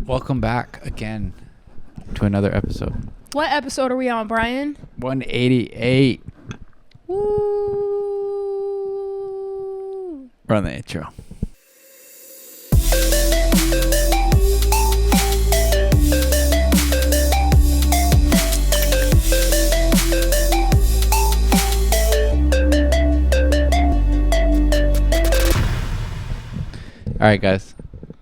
Welcome back again to another episode. What episode are we on, Brian? 188. Woo! Run the intro. All right, guys.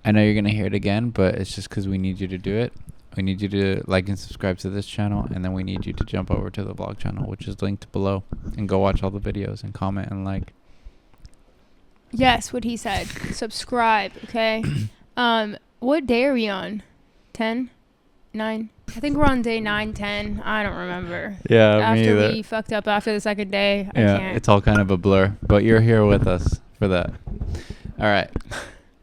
I know you're going to hear it again, but it's just because we need you to do it. We need you to like and subscribe to this channel, and then we need you to jump over to the vlog channel, which is linked below, and go watch all the videos and comment and like. Yes, what he said. Subscribe, okay? What day are we on? 10? 9? I think we're on day 9, 10. I don't remember. Yeah, after me either. we fucked up after the second day, I Yeah, can't. it's all kind of a blur, but you're here with us for that. All right.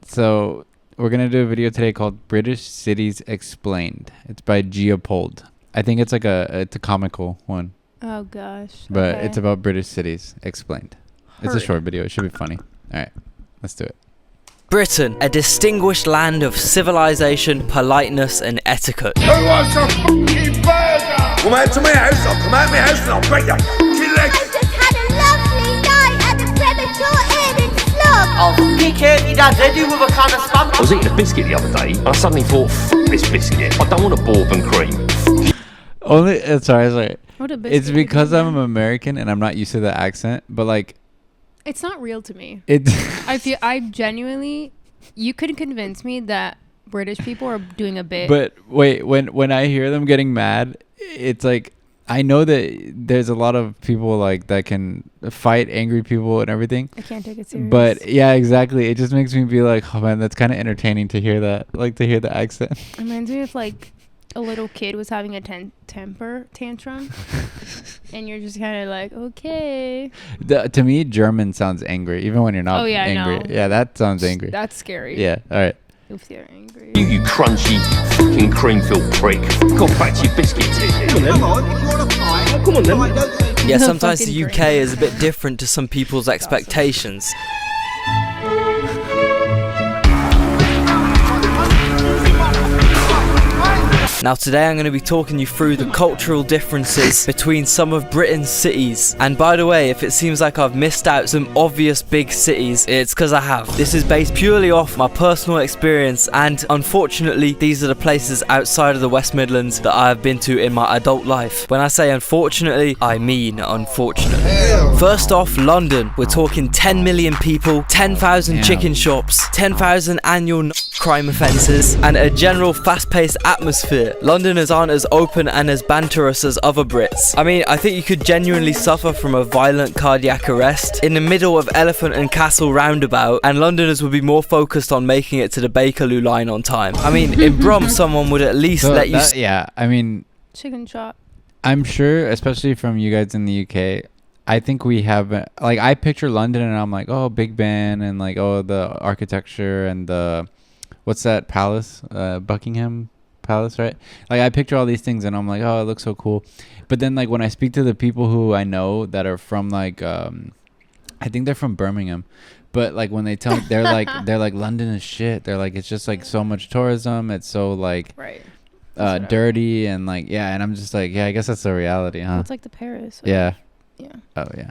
So we're going to do a video today called British Cities Explained. It's by Geopold. I think it's like it's a comical one, Oh, gosh. but okay. it's about British cities explained. It's a Heard. short video. It should be funny. All right. Let's do it. Britain, a distinguished land of civilization, politeness and etiquette. Who wants a fucking burger? Come out to my house, I'll come out of my house and I'll break your fucking legs. I just had a lovely night at the premature inn in Slog. I'll kick out your dad's head with a can of spam. I was eating a biscuit the other day, and I suddenly thought, F this biscuit. I don't want a bourbon cream. Sorry. What a It's biscuit because you I'm got. American and I'm not used to the accent, but like It's not real to me. it. I genuinely, you could convince me that British people are doing a bit. But wait, when I hear them getting mad, it's like I know that there's a lot of people like that can fight angry people and everything. I can't take it serious. But yeah, exactly. It just makes me be like, oh man, that's kind of entertaining to hear that, like to hear the accent. It reminds me of like a little kid was having a temper tantrum, and you're just kind of like, okay. To me, German sounds angry, even when you're not Oh, yeah, angry. no. Yeah, that sounds angry. That's scary. Yeah. All right. If they're angry. You crunchy fucking cream-filled prick. Go back to your biscuit tin. Come on, if you want a pie, come on then. Yeah, No sometimes the fucking UK brain. is a bit different to some people's expectations. Now today I'm going to be talking you through the cultural differences between some of Britain's cities. And by the way, if it seems like I've missed out some obvious big cities, it's because I have. This is based purely off my personal experience, and unfortunately these are the places outside of the West Midlands that I have been to in my adult life. When I say unfortunately, I mean unfortunately. First off, London. We're talking 10 million people, 10,000 Damn. chicken shops, 10,000 annual crime offences, and a general fast-paced atmosphere. Londoners aren't as open and as banterous as other Brits. I mean, I think you could genuinely suffer from a violent cardiac arrest in the middle of Elephant and Castle roundabout, and Londoners would be more focused on making it to the Bakerloo line on time. I mean, in Brum, someone would at least So let you... yeah, I mean, Chicken chop. I'm sure, especially from you guys in the UK, I think we have like I picture London and I'm like, oh, Big Ben and like the architecture and the what's that palace, Buckingham Palace, right? Like I picture all these things and I'm like, oh, it looks so cool. But then like when I speak to the people who I know that are from like I think they're from Birmingham, but like when they tell me they're like London is shit. They're like it's just like so much tourism. It's so like Right. dirty and like yeah. And I'm just like yeah, I guess that's the reality, huh? It's like the Paris. Yeah. Yeah. Oh yeah.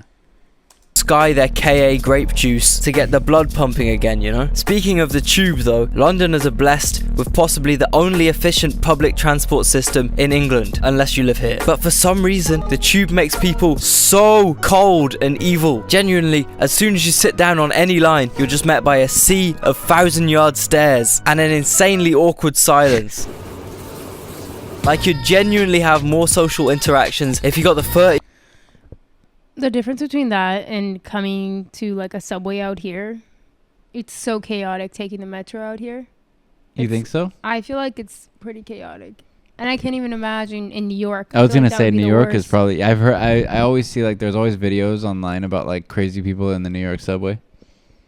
Sky their KA grape juice to get the blood pumping again, you know? Speaking of the tube though, Londoners are blessed with possibly the only efficient public transport system in England, unless you live here. But for some reason, the tube makes people so cold and evil. Genuinely, as soon as you sit down on any line, you're just met by a sea of 1,000-yard stares and an insanely awkward silence. Like you'd genuinely have more social interactions if you got the 30 The difference between that and coming to like a subway out here, it's so chaotic taking the metro out here. You It's- think so? I feel like it's pretty chaotic. And I can't even imagine in New York. I was feel gonna like that say would be New the York is worst. probably. I've heard. I always see like there's always videos online about like crazy people in the New York subway.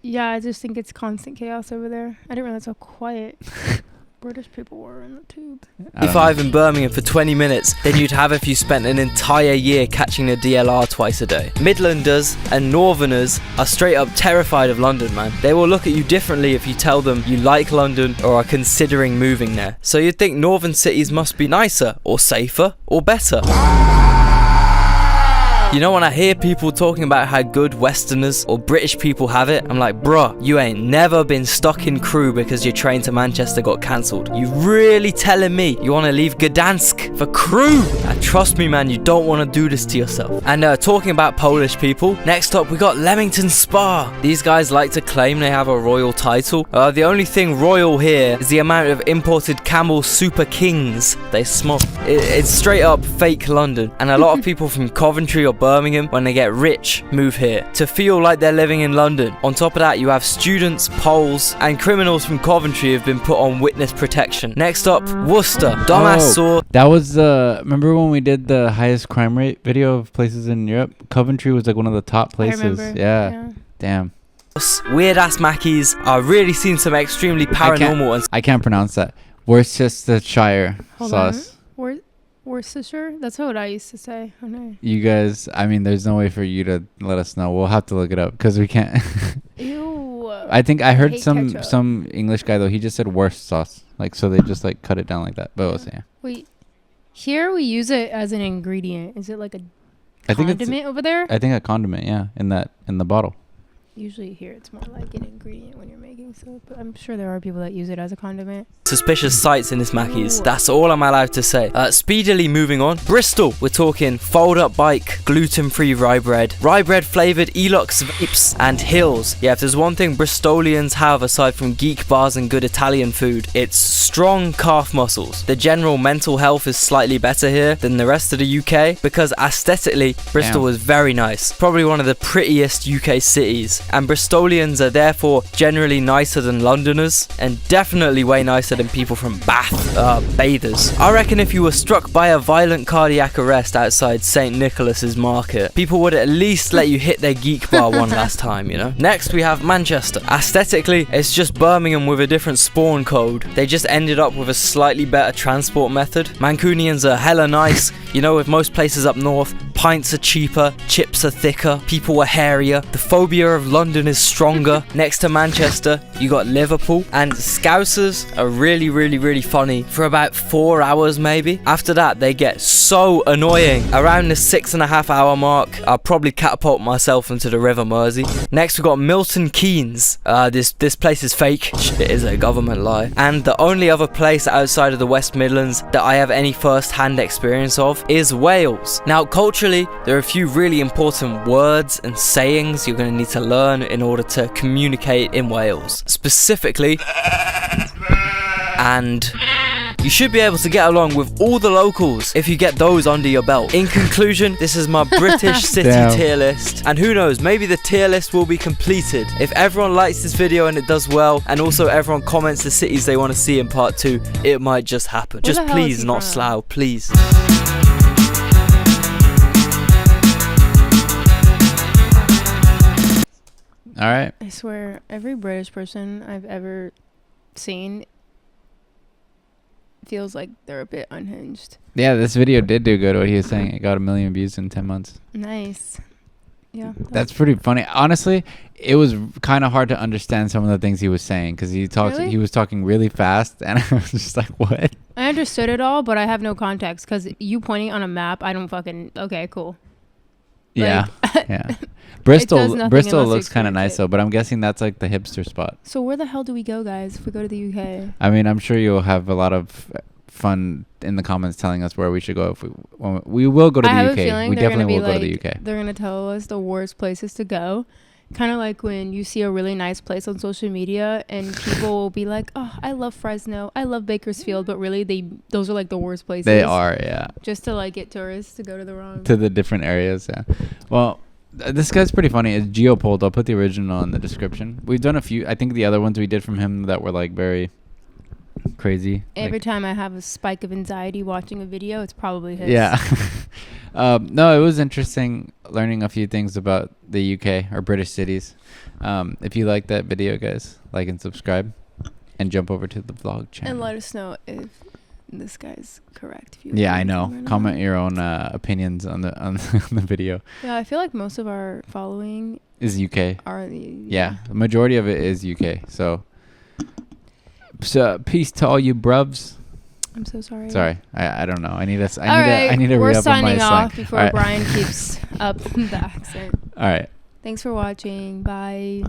Yeah, I just think it's constant chaos over there. I didn't realize how quiet. British people were in the tube. I don't 5 know. in Birmingham for 20 minutes than you'd have if you spent an entire year catching a DLR twice a day. Midlanders and Northerners are straight up terrified of London, man. They will look at you differently if you tell them you like London or are considering moving there. So you'd think northern cities must be nicer or safer or better. You know, when I hear people talking about how good Westerners or British people have it, I'm like, bruh, you ain't never been stuck in Crewe because your train to Manchester got cancelled. You really telling me you want to leave Gdansk for Crewe? Trust me, man, you don't want to do this to yourself. And talking about Polish people, next up we got Leamington Spa. These guys like to claim they have a royal title. The only thing royal here is the amount of imported Camel Super Kings they smoke. It's straight up fake London. And a lot of people from Coventry or Birmingham, when they get rich, move here to feel like they're living in London. On top of that, you have students, Poles, and criminals from Coventry have been put on witness protection. Next up, Worcester. Dumbass saw. That was remember when we did the highest crime rate video of places in Europe? Coventry was like one of the top places. I remember. Yeah. Damn. Weird ass Mackies. I've really seen some extremely paranormal ones. I can't pronounce that. Worcestershire Hold sauce. on. Worcestershire? That's what I used to say. Oh no. You guys, I mean, there's no way for you to let us know. We'll have to look it up because we can't. Ew. I think I heard hate some ketchup. English guy though. He just said worst sauce, like so they just like cut it down like that. But we'll see. Wait. Here we use it as an ingredient. Is it like a I think condiment over there? I think a condiment, yeah, in the bottle. Usually here it's more like an ingredient when you're making soap, but I'm sure there are people that use it as a condiment. Suspicious sights in this Mackies. Ooh. That's all I'm allowed to say. Speedily moving on. Bristol. We're talking fold-up bike, gluten-free rye bread flavoured Elox vapes, and Hills. Yeah, if there's one thing Bristolians have aside from geek bars and good Italian food, it's strong calf muscles. The general mental health is slightly better here than the rest of the UK because aesthetically, Bristol is very nice. Probably one of the prettiest UK cities. And Bristolians are therefore generally nicer than Londoners and definitely way nicer than people from Bath, bathers. I reckon if you were struck by a violent cardiac arrest outside St. Nicholas's Market, people would at least let you hit their geek bar one last time, you know? Next we have Manchester. Aesthetically, it's just Birmingham with a different spawn code. They just ended up with a slightly better transport method. Mancunians are hella nice. You know, with most places up north, pints are cheaper, chips are thicker, people are hairier, the phobia of London is stronger. Next to Manchester, you got Liverpool, and Scousers are really, really, really funny for about 4 hours maybe. After that, they get so annoying. Around the 6.5 hour mark, I'll probably catapult myself into the River Mersey. Next, we got Milton Keynes. This place is fake. It is a government lie. And the only other place outside of the West Midlands that I have any first-hand experience of is Wales. Now, culturally, there are a few really important words and sayings you're going to need to learn in order to communicate in Wales. Specifically, and you should be able to get along with all the locals if you get those under your belt. In conclusion, this is my British city tier list, and who knows, maybe the tier list will be completed if everyone likes this video and it does well, and also everyone comments the cities they want to see in part 2. It might just happen. Where Just the hell is please, he not from? Slough, please. All right. I swear, every British person I've ever seen feels like they're a bit unhinged. Yeah, this video did do good. What he was saying, it got 1 million views in 10 months. Nice. Yeah. That's pretty funny. Honestly, it was kind of hard to understand some of the things he was saying because he was talking really fast, and I was just like, "What?" I understood it all, but I have no context because you pointing on a map, I don't fucking. Okay, cool. Yeah, Like, yeah. Bristol nothing looks unless you kind of experience nice it. though, but I'm guessing that's like the hipster spot. So where the hell do we go, guys, if we go to the UK? I mean, I'm sure you'll have a lot of fun in the comments telling us where we should go. If we will go to I the have UK. a feeling We they're gonna definitely be will go like, to the UK. they're gonna tell us the worst places to go. Kind of like when you see a really nice place on social media and people will be like, "Oh, I love Fresno, I love Bakersfield," but really those are like the worst places. They are, yeah. Just to like get tourists to go to the wrong. To the different areas, yeah. Well, this guy's pretty funny. It's Geopold. I'll put the original in the description. We've done a few. I think the other ones we did from him that were like very crazy. Every like, time I have a spike of anxiety watching a video, it's probably his. yeah. No, it was interesting learning a few things about the UK or British cities. If you like that video, guys, like and subscribe. and jump over to the vlog channel. And let us know if this guy's correct. If you Yeah, I agree know. with him or not. Comment your own opinions on the on the video. Yeah, I feel like most of our following Is UK? are the Yeah, the majority of it is UK. So peace to all you bruvs. I'm so sorry. Sorry, I don't know. I need to All I need to we're re up on my signing slang. off before All right. Brian keeps up the accent. All right. Thanks for watching. Bye.